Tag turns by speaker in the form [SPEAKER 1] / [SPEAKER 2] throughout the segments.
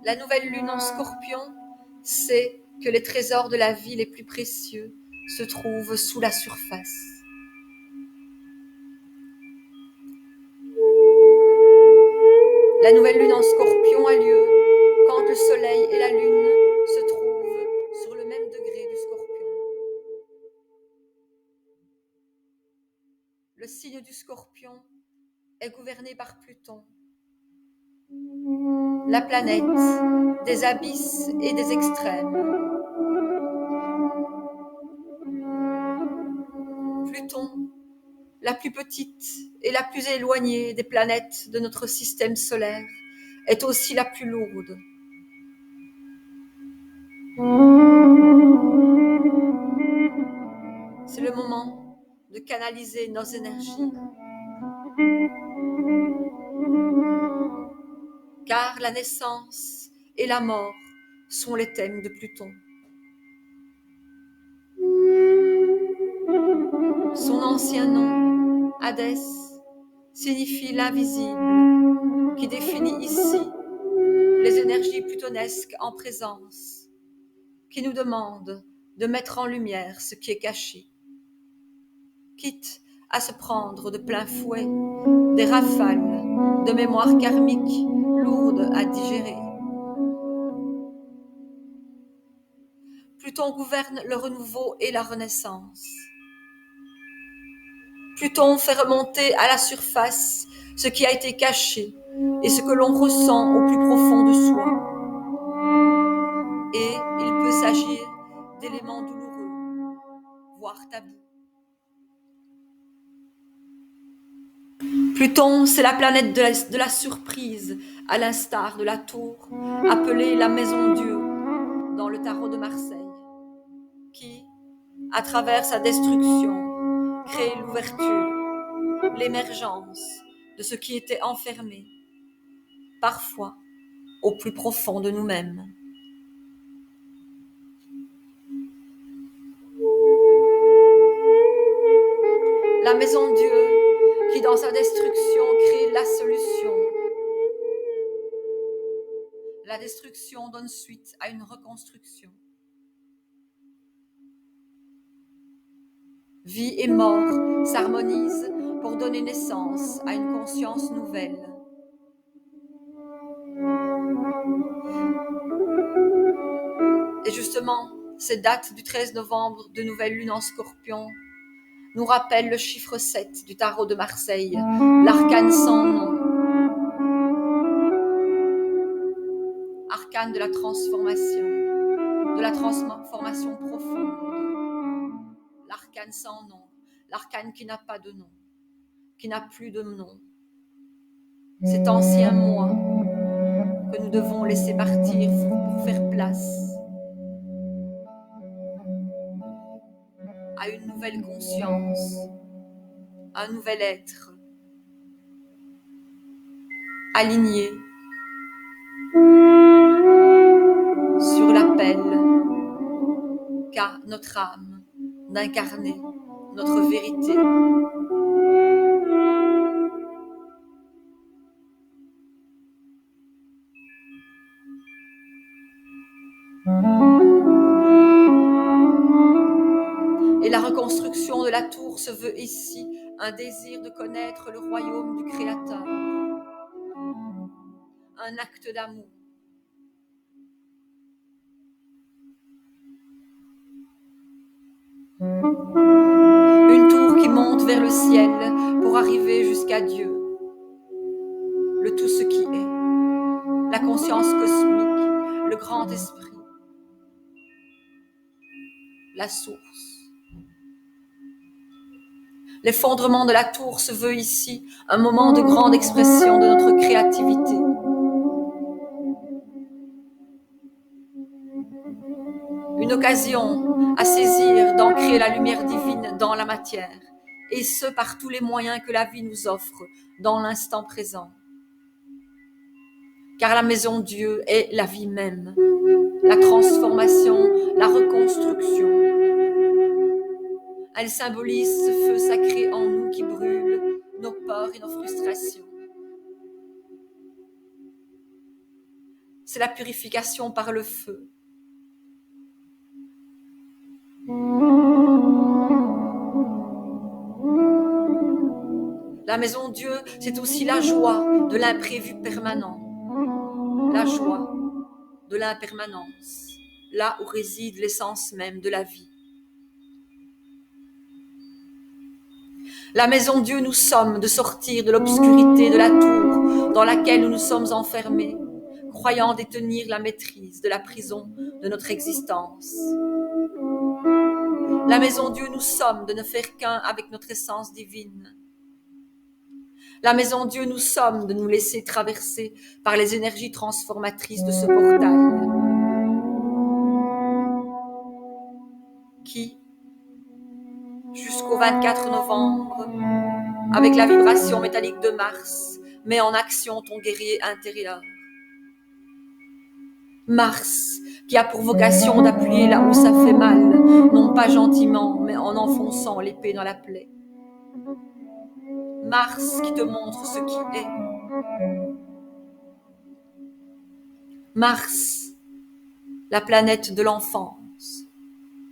[SPEAKER 1] La nouvelle lune en Scorpion sait que les trésors de la vie les plus précieux se trouvent sous la surface. La nouvelle lune en Scorpion a lieu quand le soleil et la lune se trouvent sur le même degré du Scorpion. Le signe du Scorpion est gouverné par Pluton, la planète des abysses et des extrêmes. Pluton, la plus petite et la plus éloignée des planètes de notre système solaire, est aussi la plus lourde. C'est le moment de canaliser nos énergies. Car la naissance et la mort sont les thèmes de Pluton. Son ancien nom, Hadès, signifie l'invisible, qui définit ici les énergies plutonesques en présence, qui nous demandent de mettre en lumière ce qui est caché, quitte à se prendre de plein fouet des rafales de mémoire karmique lourdes à digérer. Pluton gouverne le renouveau et la renaissance. Pluton fait remonter à la surface ce qui a été caché et ce que l'on ressent au plus profond de soi. Et il peut s'agir d'éléments douloureux, voire tabous. Pluton, c'est la planète de la surprise, à l'instar de la tour, appelée la Maison Dieu dans le tarot de Marseille, qui, à travers sa destruction, crée l'ouverture, l'émergence de ce qui était enfermé, parfois au plus profond de nous-mêmes. La Maison Dieu, qui dans sa destruction crée la solution. La destruction donne suite à une reconstruction. Vie et mort s'harmonisent pour donner naissance à une conscience nouvelle. Et justement, cette date du 13 novembre de nouvelle lune en Scorpion nous rappelle le chiffre 7 du tarot de Marseille, l'arcane sans nom. Arcane de la transformation profonde. L'arcane sans nom, l'arcane qui n'a pas de nom, qui n'a plus de nom. Cet ancien moi que nous devons laisser partir pour faire place à une nouvelle conscience, un nouvel être, aligné sur l'appel qu'a notre âme d'incarner notre vérité. Et la reconstruction de la tour se veut ici un désir de connaître le royaume du Créateur, un acte d'amour. Une tour qui monte vers le ciel pour arriver jusqu'à Dieu, le tout ce qui est, la conscience cosmique, le grand esprit, la source. L'effondrement de la tour se veut ici un moment de grande expression de notre créativité. Une occasion à saisir d'ancrer la lumière divine dans la matière, et ce par tous les moyens que la vie nous offre dans l'instant présent. Car la Maison Dieu est la vie même, la transformation, la reconstruction. Elle symbolise ce feu sacré en nous qui brûle nos peurs et nos frustrations. c'est la purification par le feu. La maison Dieu, c'est aussi la joie de l'imprévu permanent, la joie de l'impermanence, là où réside l'essence même de la vie. La maison Dieu, nous sommes de sortir de l'obscurité de la tour dans laquelle nous nous sommes enfermés, croyant détenir la maîtrise de la prison de notre existence. La maison Dieu, nous sommes de ne faire qu'un avec notre essence divine. La maison Dieu, nous sommes de nous laisser traverser par les énergies transformatrices de ce portail qui, jusqu'au 24 novembre, avec la vibration métallique de Mars, met en action ton guerrier intérieur. Mars, qui a pour vocation d'appuyer là où ça fait mal, non pas gentiment, mais en enfonçant l'épée dans la plaie. Mars qui te montre ce qui est. Mars, la planète de l'enfance,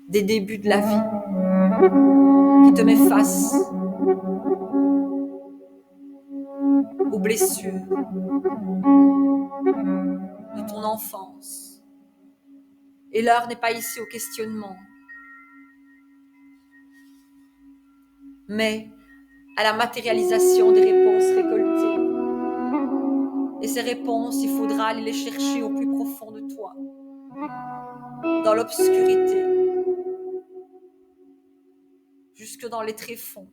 [SPEAKER 1] des débuts de la vie, qui te met face aux blessures de ton enfance. Et l'heure n'est pas ici au questionnement, mais à la matérialisation des réponses récoltées. Et ces réponses, il faudra aller les chercher au plus profond de toi, dans l'obscurité, jusque dans les tréfonds.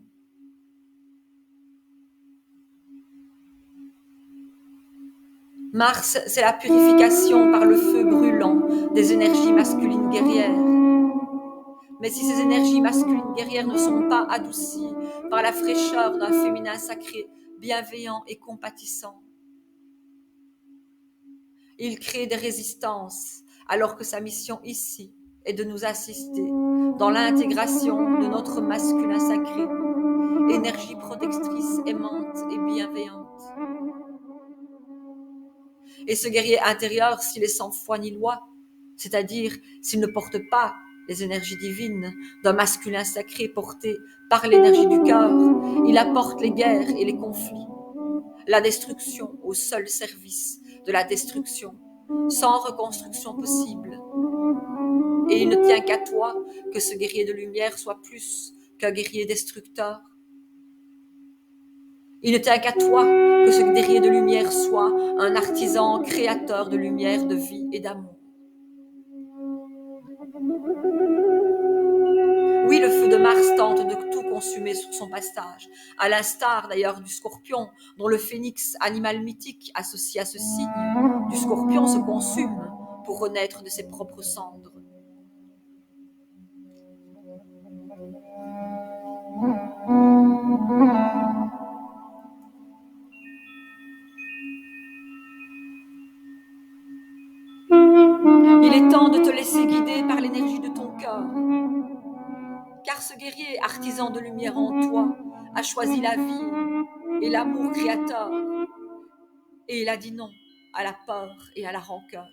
[SPEAKER 1] Mars, c'est la purification par le feu brûlant des énergies masculines guerrières. Mais si ces énergies masculines guerrières ne sont pas adoucies par la fraîcheur d'un féminin sacré, bienveillant et compatissant, il crée des résistances, alors que sa mission ici est de nous assister dans l'intégration de notre masculin sacré, énergie protectrice, aimante et bienveillante. Et ce guerrier intérieur, s'il est sans foi ni loi, c'est-à-dire s'il ne porte pas les énergies divines d'un masculin sacré porté par l'énergie du cœur, il apporte les guerres et les conflits, la destruction au seul service de la destruction, sans reconstruction possible. Et il ne tient qu'à toi que ce guerrier de lumière soit plus qu'un guerrier destructeur. Il ne tient qu'à toi que ce guerrier de lumière soit un artisan créateur de lumière, de vie et d'amour. Oui, le feu de Mars tente de tout consumer sur son passage, à l'instar d'ailleurs du scorpion, dont le phénix, animal mythique associé à ce signe du scorpion, se consume pour renaître de ses propres cendres. Il est temps de te laisser guider par l'énergie de ton cœur, car ce guerrier artisan de lumière en toi a choisi la vie et l'amour créateur, et il a dit non à la peur et à la rancœur.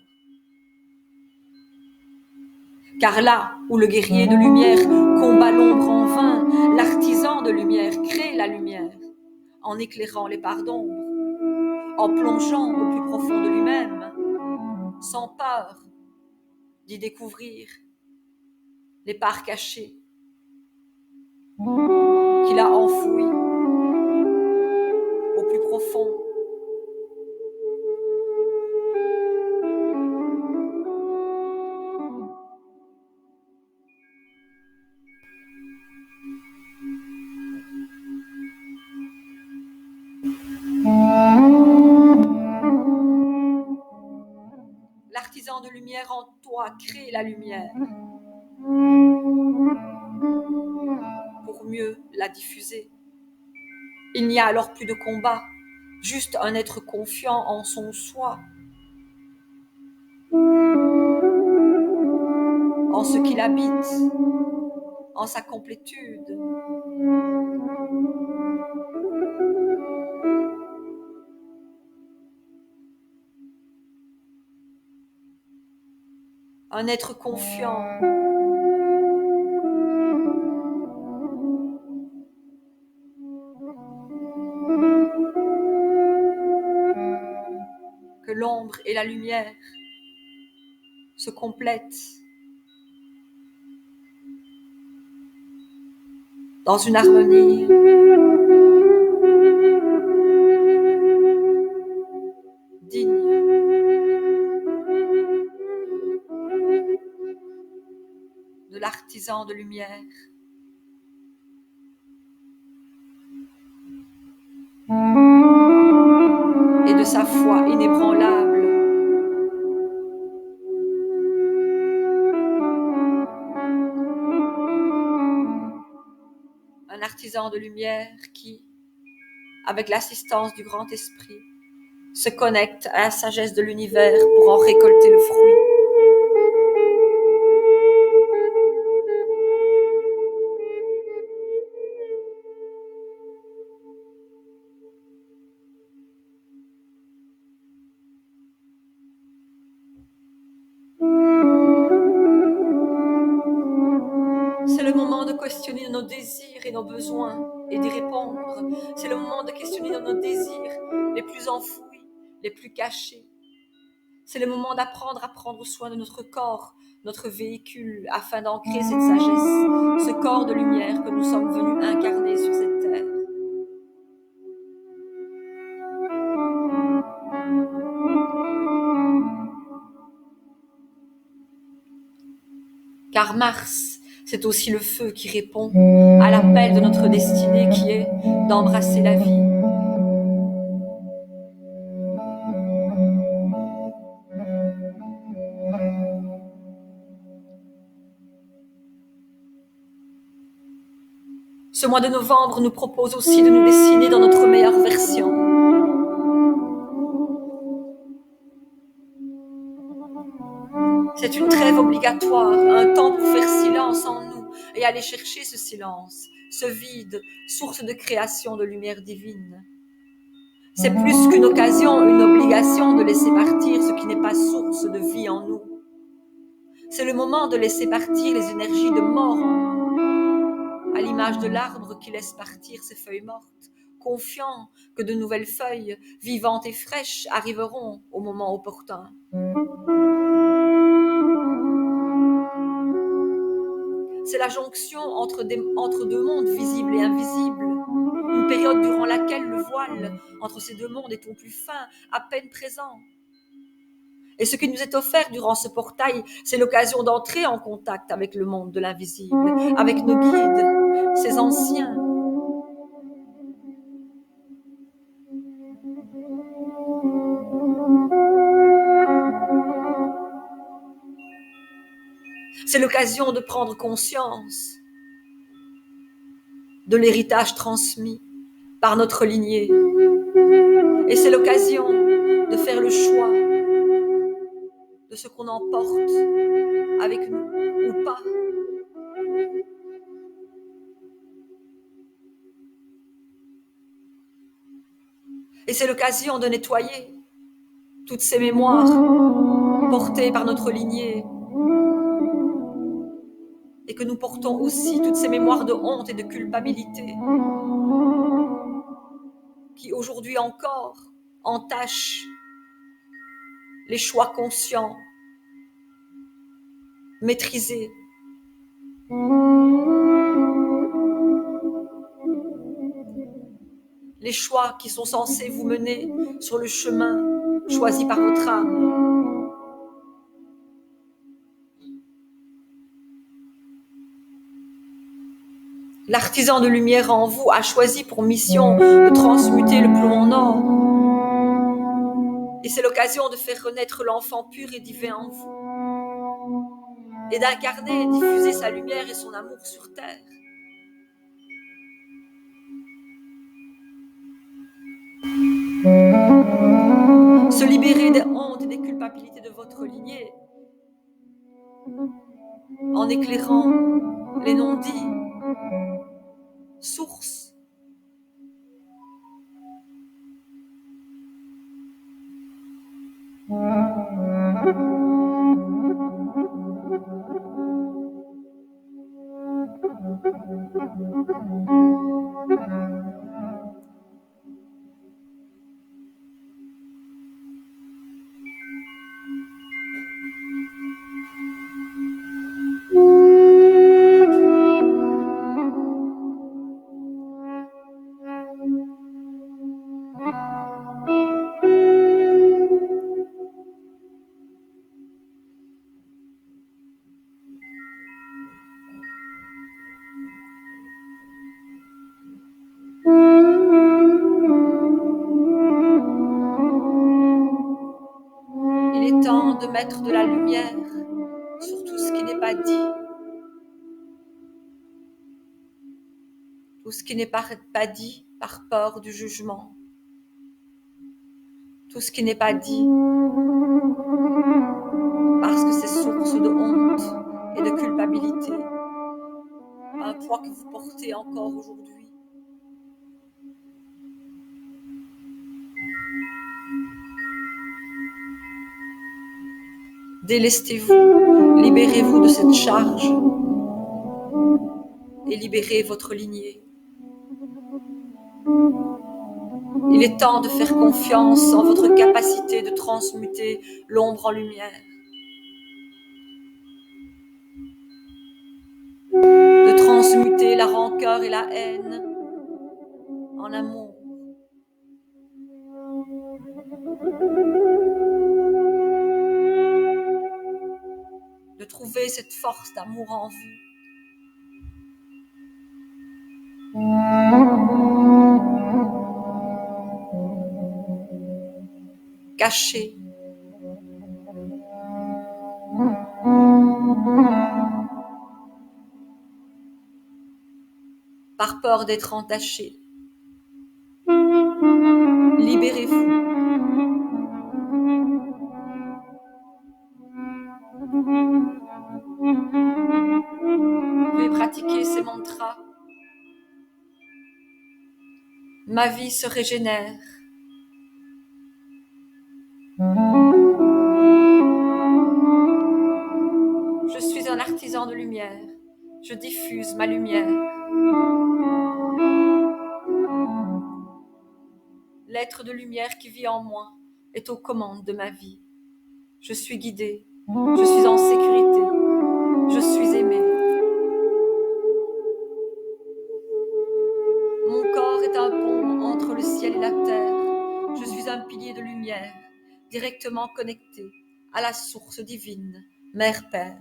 [SPEAKER 1] Car là où le guerrier de lumière combat l'ombre en vain, l'artisan de lumière crée la lumière, en éclairant les parts d'ombre, en plongeant au plus profond de lui-même, sans peur d'y découvrir les parts cachées qu'il a enfouies au plus profond. L'artisan de lumière en toi crée la lumière pour mieux la diffuser. Il n'y a alors plus de combat, juste un être confiant en son soi, en ce qu'il habite, en sa complétude. un être confiant, que l'ombre et la lumière se complètent dans une harmonie digne de l'artisan de lumière. Et de sa foi inébranlable. Un artisan de lumière qui, avec l'assistance du grand esprit, se connecte à la sagesse de l'univers pour en récolter le fruit. C'est le moment de questionner nos désirs et nos besoins et d'y répondre. C'est le moment de questionner nos désirs les plus enfouis, les plus cachés. C'est le moment d'apprendre à prendre soin de notre corps, notre véhicule, afin d'ancrer cette sagesse, ce corps de lumière que nous sommes venus incarner sur cette terre. Car Mars, c'est aussi le feu qui répond à l'appel de notre destinée qui est d'embrasser la vie. Ce mois de novembre nous propose aussi de nous dessiner dans notre meilleure version. C'est une trêve obligatoire, un temps pour faire silence en nous et aller chercher ce silence, ce vide, source de création de lumière divine. C'est plus qu'une occasion, une obligation de laisser partir ce qui n'est pas source de vie en nous. C'est le moment de laisser partir les énergies de mort en nous, à l'image de l'arbre qui laisse partir ses feuilles mortes, confiant que de nouvelles feuilles, vivantes et fraîches, arriveront au moment opportun. C'est la jonction entre deux mondes visibles et invisibles, une période durant laquelle le voile entre ces deux mondes est au plus fin, à peine présent. Et ce qui nous est offert durant ce portail, c'est l'occasion d'entrer en contact avec le monde de l'invisible, avec nos guides, ces anciens. C'est l'occasion de prendre conscience de l'héritage transmis par notre lignée. Et c'est l'occasion de faire le choix de ce qu'on emporte avec nous ou pas. Et c'est l'occasion de nettoyer toutes ces mémoires portées par notre lignée et que nous portons aussi toutes ces mémoires de honte et de culpabilité qui aujourd'hui encore entachent les choix conscients, maîtrisés. Les choix qui sont censés vous mener sur le chemin choisi par votre âme. L'artisan de lumière en vous a choisi pour mission de transmuter le plomb en or. Et c'est l'occasion de faire renaître l'enfant pur et divin en vous. Et d'incarner et diffuser sa lumière et son amour sur terre. Se libérer des hontes et des culpabilités de votre lignée en éclairant les non-dits, sources. Il est temps de mettre de la lumière sur tout ce qui n'est pas dit, tout ce qui n'est pas dit par peur du jugement, tout ce qui n'est pas dit parce que c'est source de honte et de culpabilité, un poids que vous portez encore aujourd'hui. Délestez-vous, libérez-vous de cette charge et libérez votre lignée. Il est temps de faire confiance en votre capacité de transmuter l'ombre en lumière, de transmuter la rancœur et la haine en amour. De trouver cette force d'amour en vous. Caché. Par peur d'être entaché. Libérez-vous. Vous pouvez pratiquer ces mantras. Ma vie se régénère. Je suis un artisan de lumière. Je diffuse ma lumière. L'être de lumière qui vit en moi est aux commandes de ma vie. Je suis guidée. Je suis en sécurité. Je suis aimée. Mon corps est un pont entre le ciel et la terre. Je suis un pilier de lumière, directement connecté à la source divine, Mère-Père.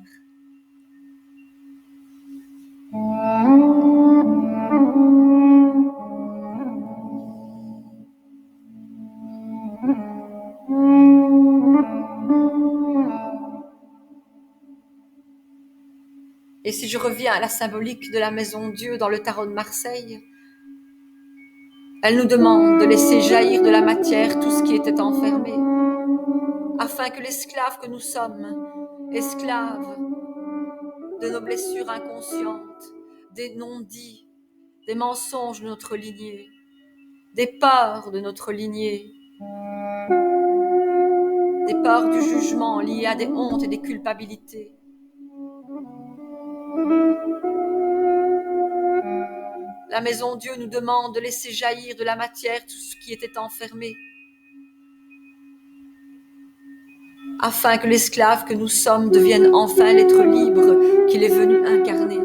[SPEAKER 1] Et si je reviens à la symbolique de la maison Dieu dans le tarot de Marseille, elle nous demande de laisser jaillir de la matière tout ce qui était enfermé, afin que l'esclave que nous sommes, esclaves de nos blessures inconscientes, des non-dits, des mensonges de notre lignée, des peurs de notre lignée, des peurs du jugement liées à des hontes et des culpabilités, la maison Dieu nous demande de laisser jaillir de la matière tout ce qui était enfermé, afin que l'esclave que nous sommes devienne enfin l'être libre qu'il est venu incarner.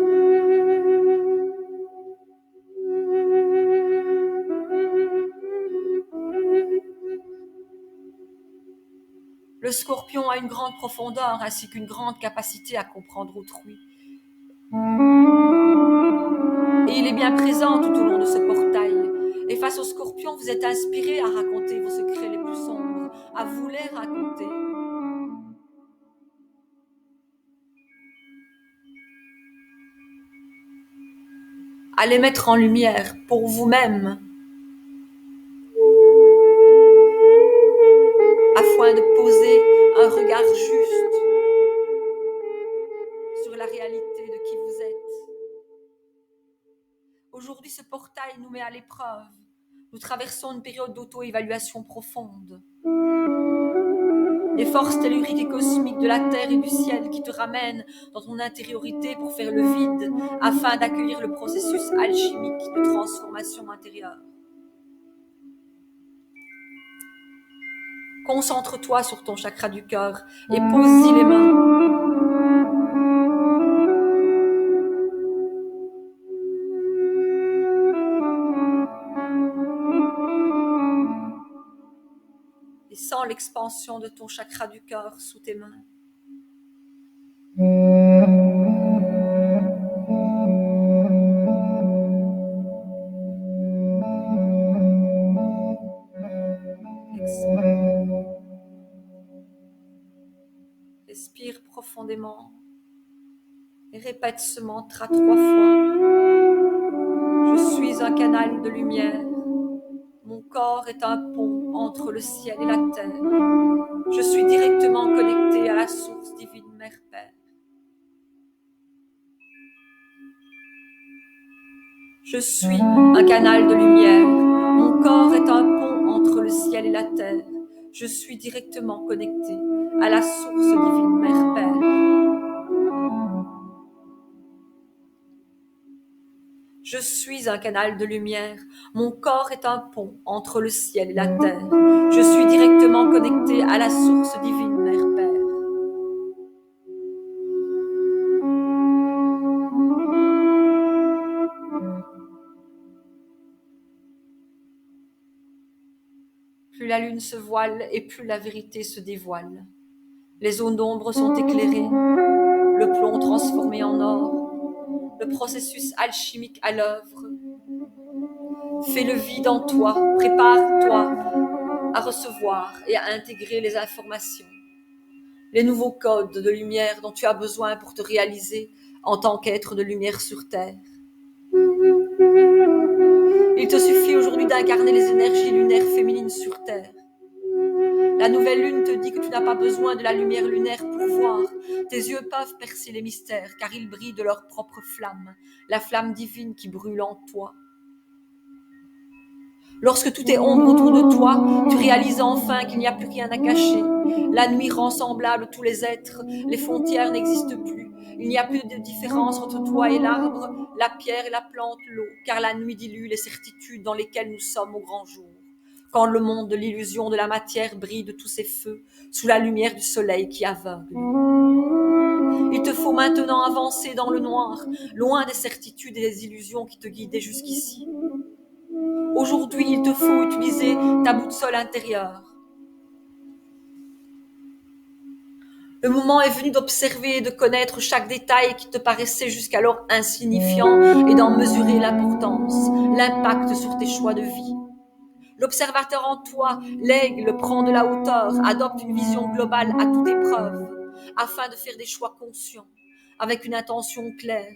[SPEAKER 1] Le scorpion a une grande profondeur ainsi qu'une grande capacité à comprendre autrui. Et il est bien présent tout au long de ce portail. Et face au scorpion, vous êtes inspiré à raconter vos secrets les plus sombres, à vous les raconter. À les mettre en lumière pour vous-même, afin de poser un regard juste sur la réalité de qui vous êtes. Aujourd'hui, ce portail nous met à l'épreuve. Nous traversons une période d'auto-évaluation profonde. les forces telluriques et cosmiques de la terre et du ciel qui te ramènent dans ton intériorité pour faire le vide afin d'accueillir le processus alchimique de transformation intérieure. Concentre-toi sur ton chakra du cœur et pose-y les mains. Et sens l'expansion de ton chakra du cœur sous tes mains. Respire profondément et répète ce mantra 3 fois. Je suis un canal de lumière. Mon corps est un pont entre le ciel et la terre. Je suis directement connecté à la source divine Mère-Père. Je suis un canal de lumière. Mon corps est un pont entre le ciel et la terre. Je suis directement connecté à la source divine Mère-Père. Je suis un canal de lumière. Mon corps est un pont entre le ciel et la terre. Je suis directement connecté à la source divine Mère-Père. Plus la lune se voile et plus la vérité se dévoile. Les zones d'ombre sont éclairées, le plomb transformé en or, le processus alchimique à l'œuvre. Fais le vide en toi, prépare-toi à recevoir et à intégrer les informations, les nouveaux codes de lumière dont tu as besoin pour te réaliser en tant qu'être de lumière sur Terre. Il te suffit aujourd'hui d'incarner les énergies lunaires féminines sur Terre. La nouvelle lune te dit que tu n'as pas besoin de la lumière lunaire pour voir. Tes yeux peuvent percer les mystères, car ils brillent de leur propre flamme, la flamme divine qui brûle en toi. Lorsque tout est ombre autour de toi, tu réalises enfin qu'il n'y a plus rien à cacher. La nuit rend semblable tous les êtres, les frontières n'existent plus. Il n'y a plus de différence entre toi et l'arbre, la pierre et la plante, l'eau, car la nuit dilue les certitudes dans lesquelles nous sommes au grand jour. Quand le monde de l'illusion de la matière brille de tous ses feux, sous la lumière du soleil qui aveugle. Il te faut maintenant avancer dans le noir, loin des certitudes et des illusions qui te guidaient jusqu'ici. Aujourd'hui, il te faut utiliser ta boussole intérieure. Le moment est venu d'observer et de connaître chaque détail qui te paraissait jusqu'alors insignifiant et d'en mesurer l'importance, l'impact sur tes choix de vie. L'observateur en toi, l'aigle, prend de la hauteur, adopte une vision globale à toute épreuve, afin de faire des choix conscients, avec une intention claire,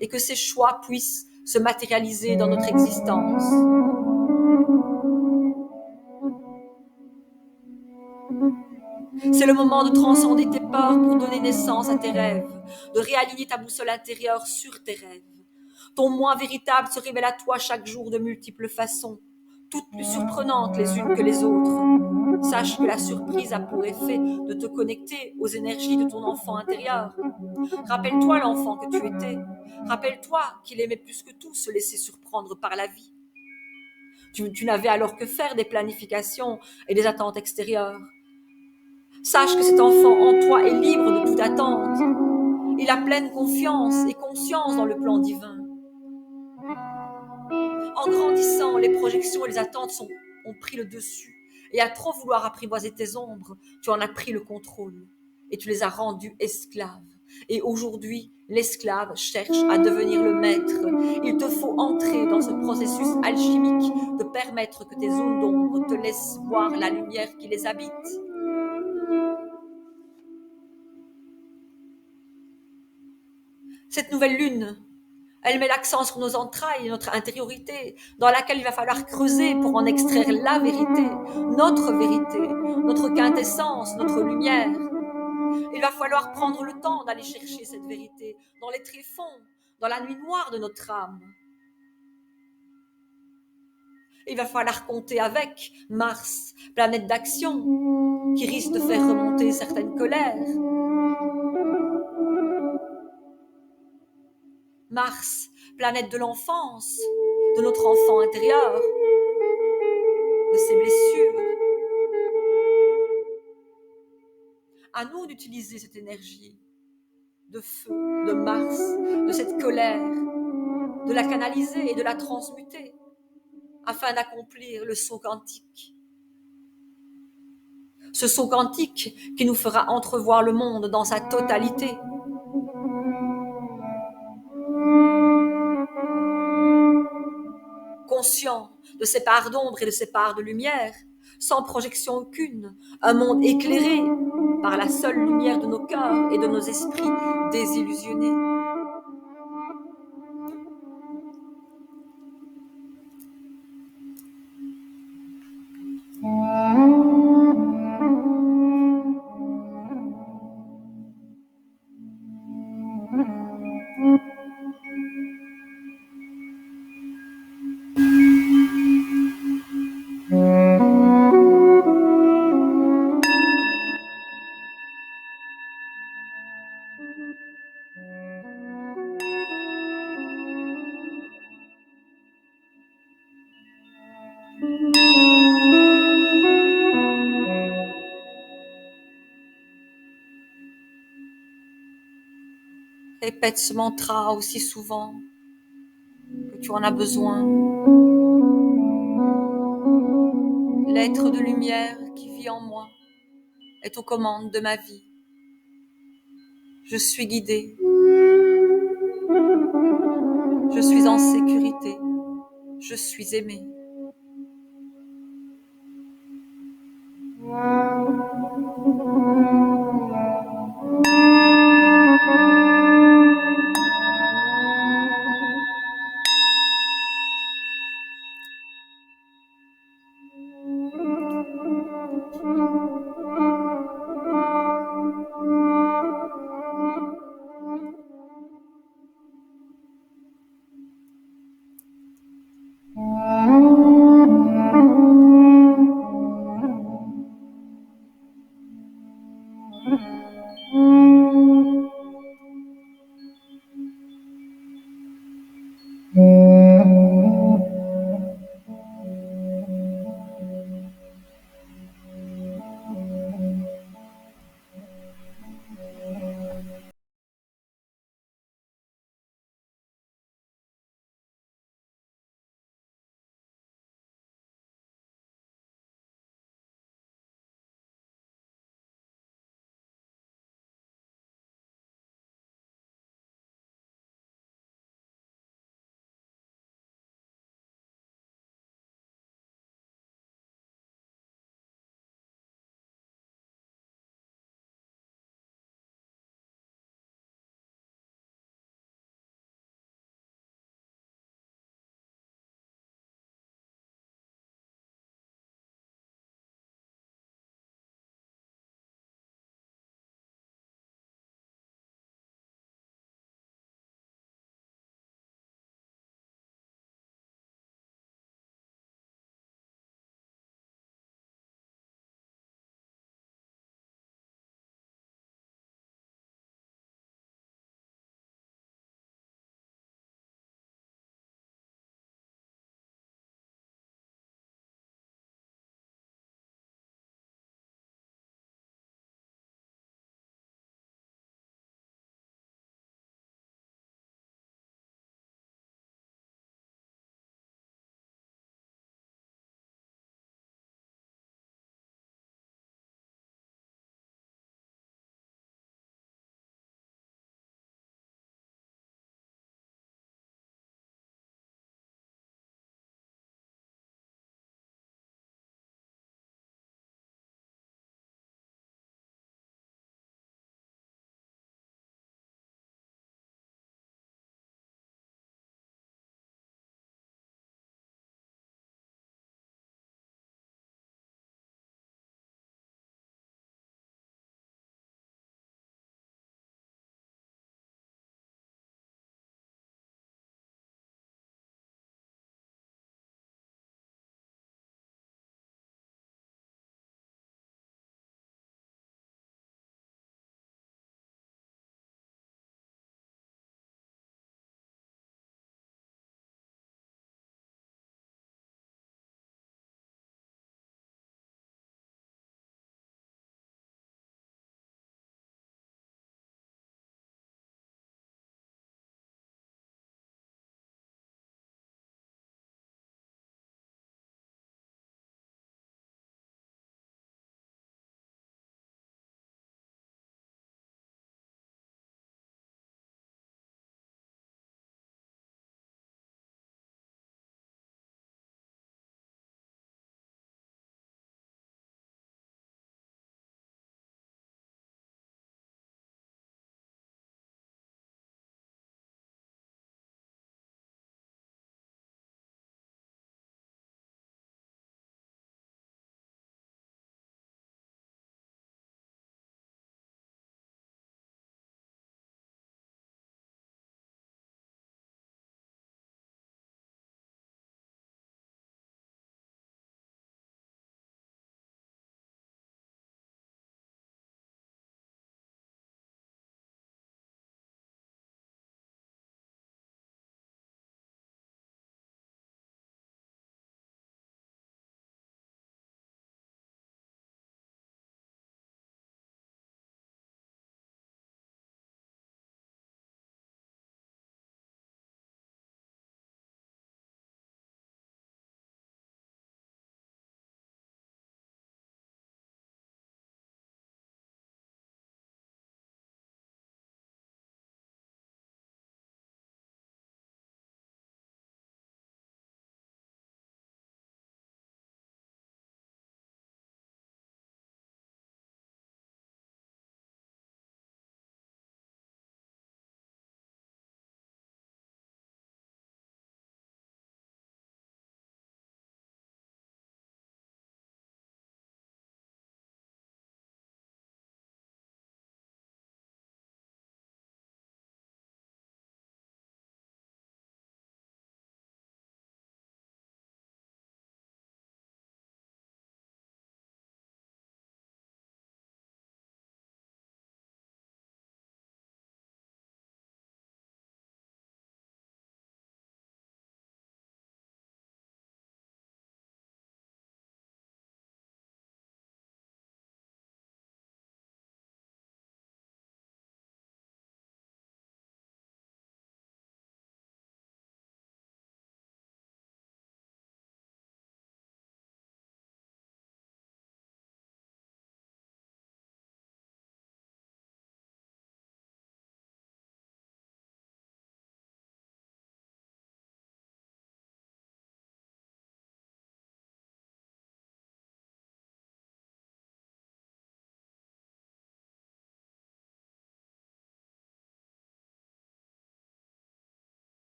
[SPEAKER 1] et que ces choix puissent se matérialiser dans notre existence. C'est le moment de transcender tes peurs pour donner naissance à tes rêves, de réaligner ta boussole intérieure sur tes rêves. Ton moi véritable se révèle à toi chaque jour de multiples façons, toutes plus surprenantes les unes que les autres. Sache que la surprise a pour effet de te connecter aux énergies de ton enfant intérieur. Rappelle-toi l'enfant que tu étais. Rappelle-toi qu'il aimait plus que tout se laisser surprendre par la vie. Tu n'avais alors que faire des planifications et des attentes extérieures. Sache que cet enfant en toi est libre de toute attente. Il a pleine confiance et conscience dans le plan divin. En grandissant, les projections et les attentes ont pris le dessus. Et à trop vouloir apprivoiser tes ombres, tu en as pris le contrôle. Et tu les as rendus esclaves. Et aujourd'hui, l'esclave cherche à devenir le maître. Il te faut entrer dans ce processus alchimique de permettre que tes zones d'ombre te laissent voir la lumière qui les habite. Cette nouvelle lune, elle met l'accent sur nos entrailles, notre intériorité, dans laquelle il va falloir creuser pour en extraire la vérité, notre quintessence, notre lumière. Il va falloir prendre le temps d'aller chercher cette vérité dans les tréfonds, dans la nuit noire de notre âme. Il va falloir compter avec Mars, planète d'action, qui risque de faire remonter certaines colères. Mars, planète de l'enfance, de notre enfant intérieur, de ses blessures. À nous d'utiliser cette énergie de feu, de Mars, de cette colère, de la canaliser et de la transmuter afin d'accomplir le saut quantique. Ce saut quantique qui nous fera entrevoir le monde dans sa totalité. Conscient de ses parts d'ombre et de ses parts de lumière, sans projection aucune, un monde éclairé par la seule lumière de nos cœurs et de nos esprits désillusionnés. Répète ce mantra aussi souvent que tu en as besoin. L'être de lumière qui vit en moi est aux commandes de ma vie. Je suis guidée. Je suis en sécurité. Je suis aimée.